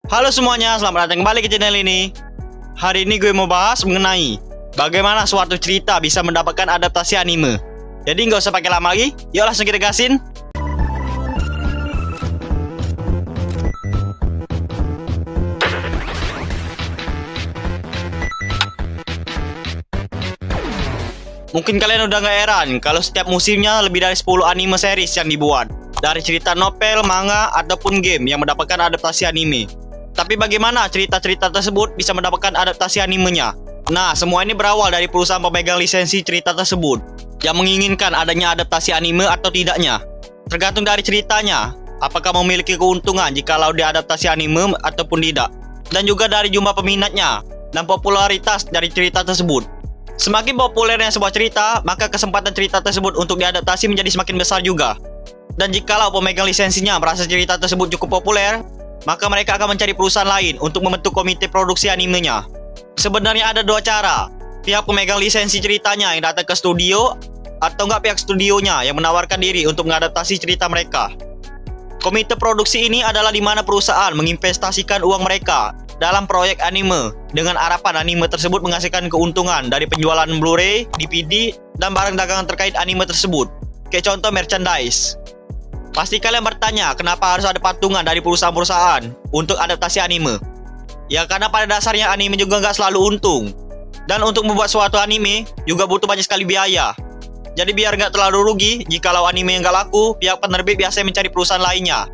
Halo semuanya, selamat datang kembali ke channel ini. Hari ini gue mau bahas mengenai bagaimana suatu cerita bisa mendapatkan adaptasi anime. Jadi nggak usah pakai lama lagi, yuk langsung kita gasin. Mungkin kalian udah nggak heran kalau setiap musimnya lebih dari 10 anime series yang dibuat, dari cerita novel, manga, ataupun game yang mendapatkan adaptasi anime. Tapi bagaimana cerita-cerita tersebut bisa mendapatkan adaptasi animenya? Nah, semua ini berawal dari perusahaan pemegang lisensi cerita tersebut yang menginginkan adanya adaptasi anime atau tidaknya. Tergantung dari ceritanya, apakah memiliki keuntungan jikalau diadaptasi anime ataupun tidak. Dan juga dari jumlah peminatnya dan popularitas dari cerita tersebut. Semakin populernya sebuah cerita, maka kesempatan cerita tersebut untuk diadaptasi menjadi semakin besar juga. Dan jikalau pemegang lisensinya merasa cerita tersebut cukup populer, maka mereka akan mencari perusahaan lain untuk membentuk komite produksi animenya. Sebenarnya ada dua cara. Pihak pemegang lisensi ceritanya yang datang ke studio, atau enggak pihak studionya yang menawarkan diri untuk mengadaptasi cerita mereka. Komite produksi ini adalah di mana perusahaan menginvestasikan uang mereka dalam proyek anime dengan harapan anime tersebut menghasilkan keuntungan dari penjualan Blu-ray, DVD, dan barang dagangan terkait anime tersebut. Kayak contoh merchandise. Pasti kalian bertanya kenapa harus ada patungan dari perusahaan-perusahaan untuk adaptasi anime. Ya karena pada dasarnya anime juga nggak selalu untung. Dan untuk membuat suatu anime juga butuh banyak sekali biaya. Jadi biar nggak terlalu rugi, jikalau anime yang nggak laku, pihak penerbit biasanya mencari perusahaan lainnya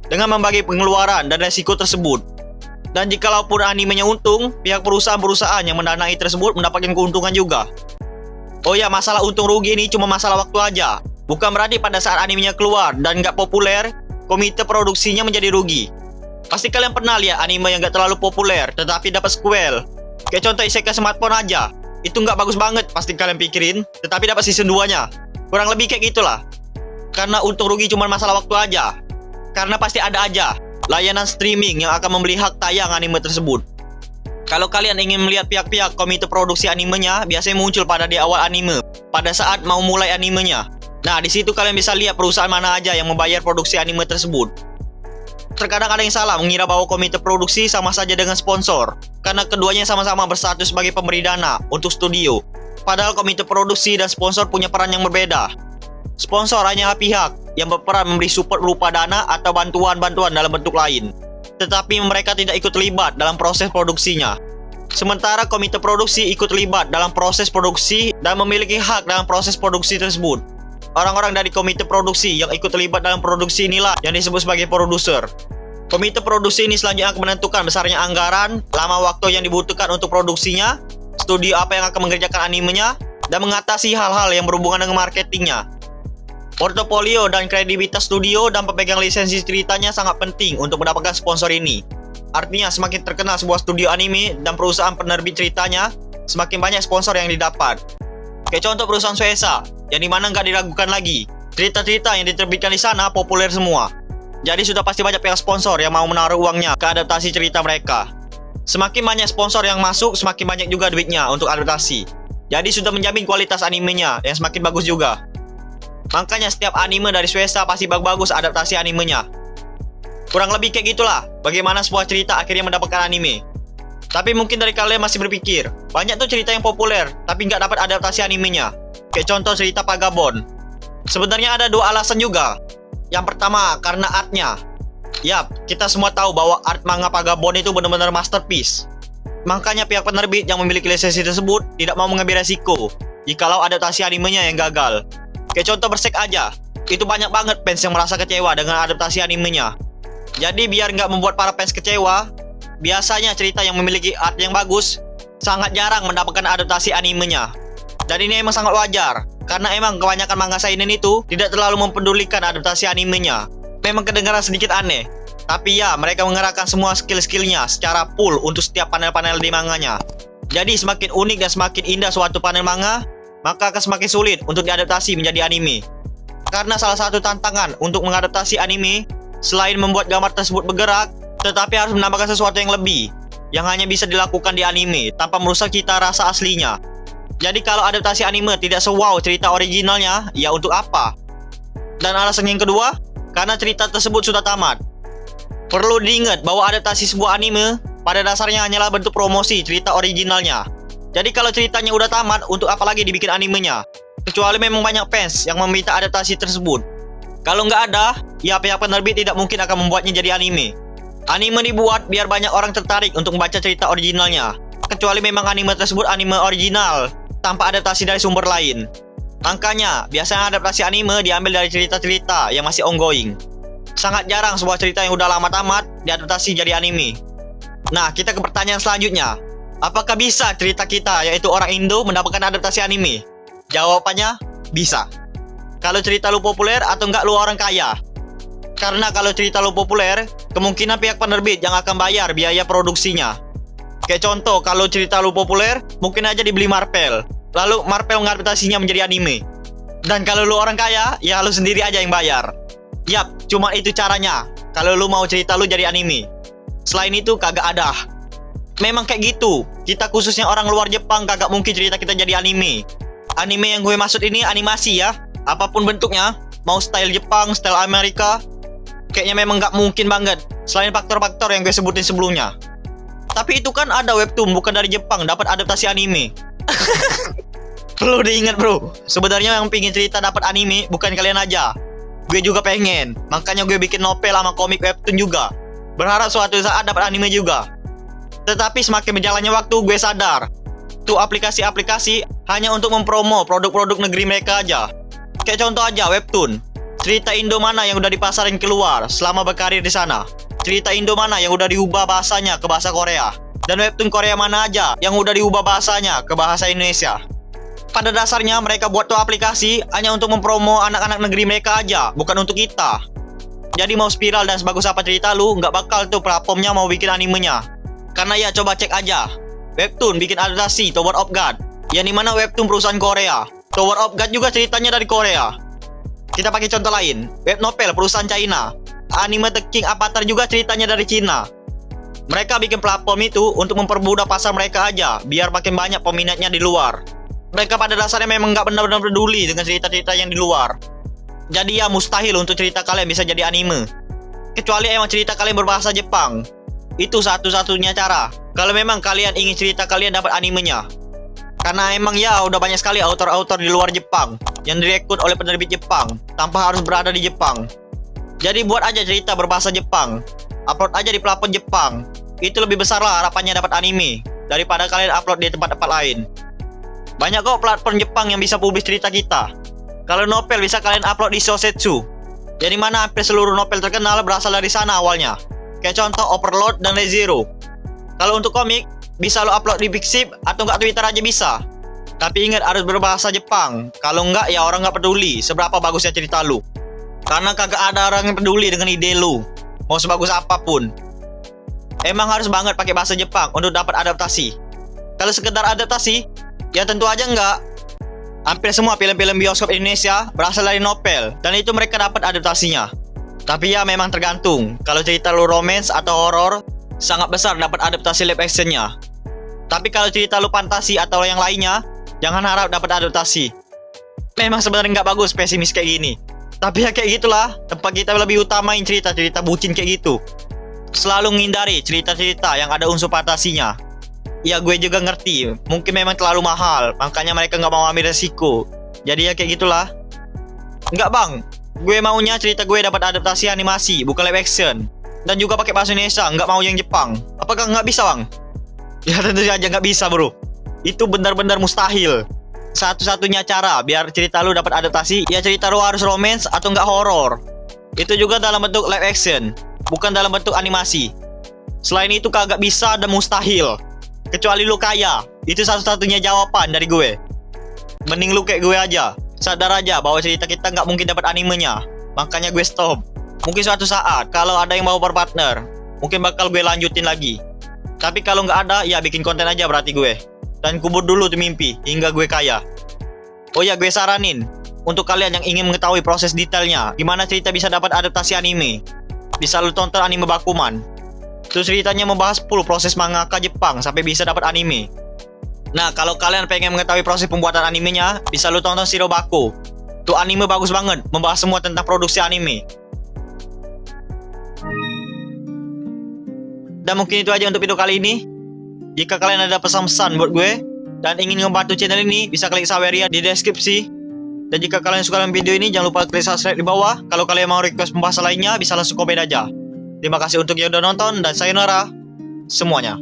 dengan membagi pengeluaran dan resiko tersebut. Dan jikalaupun animenya untung, pihak perusahaan-perusahaan yang mendanai tersebut mendapatkan keuntungan juga. Oh ya, masalah untung rugi ini cuma masalah waktu aja. Bukan berarti pada saat animenya keluar dan nggak populer, komite produksinya menjadi rugi. Pasti kalian pernah lihat anime yang nggak terlalu populer, tetapi dapat sequel. Kayak contoh Isekai Smartphone aja. Itu nggak bagus banget, pasti kalian pikirin, tetapi dapat season 2-nya. Kurang lebih kayak gitulah. Karena untung rugi cuma masalah waktu aja. Karena pasti ada aja layanan streaming yang akan membeli hak tayang anime tersebut. Kalau kalian ingin melihat pihak-pihak komite produksi animenya, biasanya muncul pada di awal anime, pada saat mau mulai animenya. Nah, di situ kalian bisa lihat perusahaan mana aja yang membayar produksi anime tersebut. Terkadang ada yang salah mengira bahwa komite produksi sama saja dengan sponsor, karena keduanya sama-sama berstatus sebagai pemberi dana untuk studio. Padahal komite produksi dan sponsor punya peran yang berbeda. Sponsor hanyalah pihak yang berperan memberi support berupa dana atau bantuan-bantuan dalam bentuk lain. Tetapi mereka tidak ikut terlibat dalam proses produksinya. Sementara komite produksi ikut terlibat dalam proses produksi dan memiliki hak dalam proses produksi tersebut. Orang-orang dari komite produksi yang ikut terlibat dalam produksi inilah yang disebut sebagai produser. Komite produksi ini selanjutnya akan menentukan besarnya anggaran, lama waktu yang dibutuhkan untuk produksinya, studio apa yang akan mengerjakan animenya, dan mengatasi hal-hal yang berhubungan dengan marketingnya. Portofolio dan kredibilitas studio dan pemegang lisensi ceritanya sangat penting untuk mendapatkan sponsor ini. Artinya semakin terkenal sebuah studio anime dan perusahaan penerbit ceritanya, semakin banyak sponsor yang didapat. Kayak contoh perusahaan Shueisha, yang dimana nggak diragukan lagi. Cerita-cerita yang diterbitkan di sana populer semua. Jadi sudah pasti banyak pihak sponsor yang mau menaruh uangnya ke adaptasi cerita mereka. Semakin banyak sponsor yang masuk, semakin banyak juga duitnya untuk adaptasi. Jadi sudah menjamin kualitas animenya yang semakin bagus juga. Makanya setiap anime dari Shueisha pasti bagus adaptasi animenya. Kurang lebih kayak gitulah bagaimana sebuah cerita akhirnya mendapatkan anime. Tapi mungkin dari kalian masih berpikir, banyak tuh cerita yang populer, tapi nggak dapat adaptasi animenya. Kayak contoh cerita Vagabond. Sebenarnya ada dua alasan juga. Yang pertama, karena artnya. Yap, kita semua tahu bahwa art manga Vagabond itu benar-benar masterpiece. Makanya pihak penerbit yang memiliki lisensi tersebut tidak mau mengambil resiko jikalau adaptasi animenya yang gagal. Kayak contoh Berserk aja, itu banyak banget fans yang merasa kecewa dengan adaptasi animenya. Jadi biar nggak membuat para fans kecewa, biasanya cerita yang memiliki art yang bagus sangat jarang mendapatkan adaptasi animenya. Dan ini emang sangat wajar, karena emang kebanyakan manga seinen itu tidak terlalu mempedulikan adaptasi animenya. Memang kedengaran sedikit aneh, tapi ya mereka mengerahkan semua skill-skillnya secara full untuk setiap panel-panel di manganya. Jadi semakin unik dan semakin indah suatu panel manga, maka akan semakin sulit untuk diadaptasi menjadi anime. Karena salah satu tantangan untuk mengadaptasi anime, selain membuat gambar tersebut bergerak, tetapi harus menambahkan sesuatu yang lebih, yang hanya bisa dilakukan di anime tanpa merusak cita rasa aslinya. Jadi kalau adaptasi anime tidak se-wow cerita originalnya, ya untuk apa? Dan alasan yang kedua, karena cerita tersebut sudah tamat. Perlu diingat bahwa adaptasi sebuah anime pada dasarnya hanyalah bentuk promosi cerita originalnya. Jadi kalau ceritanya udah tamat, untuk apa lagi dibikin animenya? Kecuali memang banyak fans yang meminta adaptasi tersebut. Kalau nggak ada, ya pihak penerbit tidak mungkin akan membuatnya jadi anime. Anime dibuat biar banyak orang tertarik untuk membaca cerita originalnya. Kecuali memang anime tersebut anime original, tanpa adaptasi dari sumber lain. Makanya, biasanya adaptasi anime diambil dari cerita-cerita yang masih ongoing. Sangat jarang sebuah cerita yang udah lama tamat diadaptasi jadi anime. Nah, kita ke pertanyaan selanjutnya. Apakah bisa cerita kita, yaitu orang Indo, mendapatkan adaptasi anime? Jawabannya, bisa. Kalau cerita lu populer atau enggak lu orang kaya. Karena kalau cerita lu populer, kemungkinan pihak penerbit yang akan bayar biaya produksinya. Kayak contoh, kalau cerita lu populer, mungkin aja dibeli Marvel. Lalu Marvel mengadaptasinya menjadi anime. Dan kalau lu orang kaya, ya lu sendiri aja yang bayar. Yap, cuma itu caranya. Kalau lu mau cerita lu jadi anime. Selain itu kagak ada. Memang kayak gitu. Kita khususnya orang luar Jepang kagak mungkin cerita kita jadi anime. Anime yang gue maksud ini animasi ya. Apapun bentuknya, mau style Jepang, style Amerika, kayaknya memang nggak mungkin banget. Selain faktor-faktor yang gue sebutin sebelumnya. Tapi itu kan ada webtoon bukan dari Jepang dapat adaptasi anime. Perlu diingat bro, sebenarnya yang pingin cerita dapat anime bukan kalian aja. Gue juga pengen, makanya gue bikin novel sama komik webtoon juga. Berharap suatu saat dapat anime juga. Tetapi semakin berjalannya waktu gue sadar, tuh aplikasi-aplikasi hanya untuk mempromo produk-produk negeri mereka aja. Kayak contoh aja webtoon. Cerita Indo mana yang udah dipasarin keluar selama berkarir di sana? Cerita Indo mana yang udah diubah bahasanya ke bahasa Korea? Dan webtoon Korea mana aja yang udah diubah bahasanya ke bahasa Indonesia? Pada dasarnya mereka buat tuh aplikasi hanya untuk mempromo anak-anak negeri mereka aja, bukan untuk kita. Jadi mau spiral dan sebagus apa cerita lu, nggak bakal tuh platformnya mau bikin animenya. Karena ya coba cek aja. Webtoon bikin adaptasi Tower of God, yang dimana webtoon perusahaan Korea. Tower of God juga ceritanya dari Korea. Kita pakai contoh lain, web novel perusahaan China. Anime The King Avatar juga ceritanya dari Cina. Mereka bikin platform itu untuk mempermudah pasar mereka aja, biar makin banyak peminatnya di luar. Mereka pada dasarnya memang nggak benar-benar peduli dengan cerita-cerita yang di luar. Jadi ya mustahil untuk cerita kalian bisa jadi anime. Kecuali emang cerita kalian berbahasa Jepang. Itu satu-satunya cara. Kalau memang kalian ingin cerita kalian dapat animenya. Karena emang ya udah banyak sekali autor-autor di luar Jepang yang direkrut oleh penerbit Jepang tanpa harus berada di Jepang. Jadi buat aja cerita berbahasa Jepang, upload aja di platform Jepang. Itu lebih besar lah harapannya dapat anime daripada kalian upload di tempat-tempat lain. Banyak kok platform Jepang yang bisa publish cerita kita. Kalau novel bisa kalian upload di Shosetsu, yang dimana hampir seluruh novel terkenal berasal dari sana awalnya. Kayak contoh Overlord dan Re:Zero. Kalau untuk komik, bisa lo upload di Pixiv atau nggak Twitter aja bisa. Tapi ingat harus berbahasa Jepang. Kalau nggak ya orang nggak peduli seberapa bagusnya cerita lu. Karena kagak ada orang yang peduli dengan ide lu, mau sebagus apapun. Emang harus banget pakai bahasa Jepang untuk dapat adaptasi. Kalau sekedar adaptasi, ya tentu aja enggak. Hampir semua film-film bioskop Indonesia berasal dari novel, dan itu mereka dapat adaptasinya. Tapi ya memang tergantung. Kalau cerita lu romance atau horor, sangat besar dapat adaptasi live actionnya. Tapi kalau cerita lu fantasi atau yang lainnya, jangan harap dapat adaptasi. Memang sebenarnya nggak bagus pesimis kayak gini. Tapi ya kayak gitulah, tempat kita lebih utamain cerita-cerita bucin kayak gitu. Selalu menghindari cerita-cerita yang ada unsur fantasinya. Ya gue juga ngerti, mungkin memang terlalu mahal, makanya mereka nggak mau ambil resiko. Jadi ya kayak gitulah. Nggak bang, gue maunya cerita gue dapat adaptasi animasi, bukan live action. Dan juga pakai bahasa Indonesia, nggak mau yang Jepang. Apakah nggak bisa bang? Ya tentu saja nggak bisa bro. Itu benar-benar mustahil. Satu-satunya cara biar cerita lu dapat adaptasi, ya cerita lu harus romance atau nggak horor. Itu juga dalam bentuk live action, bukan dalam bentuk animasi. Selain itu kagak bisa dan mustahil. Kecuali lu kaya. Itu satu-satunya jawaban dari gue. Mending lu kayak gue aja. Sadar aja bahwa cerita kita nggak mungkin dapat animenya. Makanya gue stop. Mungkin suatu saat kalau ada yang mau berpartner, mungkin bakal gue lanjutin lagi. Tapi kalau nggak ada, ya bikin konten aja berarti gue. Dan kubur dulu tuh mimpi hingga gue kaya. Oh ya, gue saranin untuk kalian yang ingin mengetahui proses detailnya gimana cerita bisa dapat adaptasi anime, bisa lu tonton anime Bakuman. Terus ceritanya membahas 10 proses mangaka Jepang sampai bisa dapat anime. Nah, kalau kalian pengen mengetahui proses pembuatan animenya, bisa lu tonton Shirobako. Tuh anime bagus banget, membahas semua tentang produksi anime. Dan mungkin itu aja untuk video kali ini. Jika kalian ada pesan-pesan buat gue dan ingin ngebantu channel ini, bisa klik Saweria di deskripsi. Dan jika kalian suka dengan video ini, jangan lupa klik subscribe di bawah. Kalau kalian mau request pembahasan lainnya, bisa langsung komen aja. Terima kasih untuk yang udah nonton dan sayonara semuanya.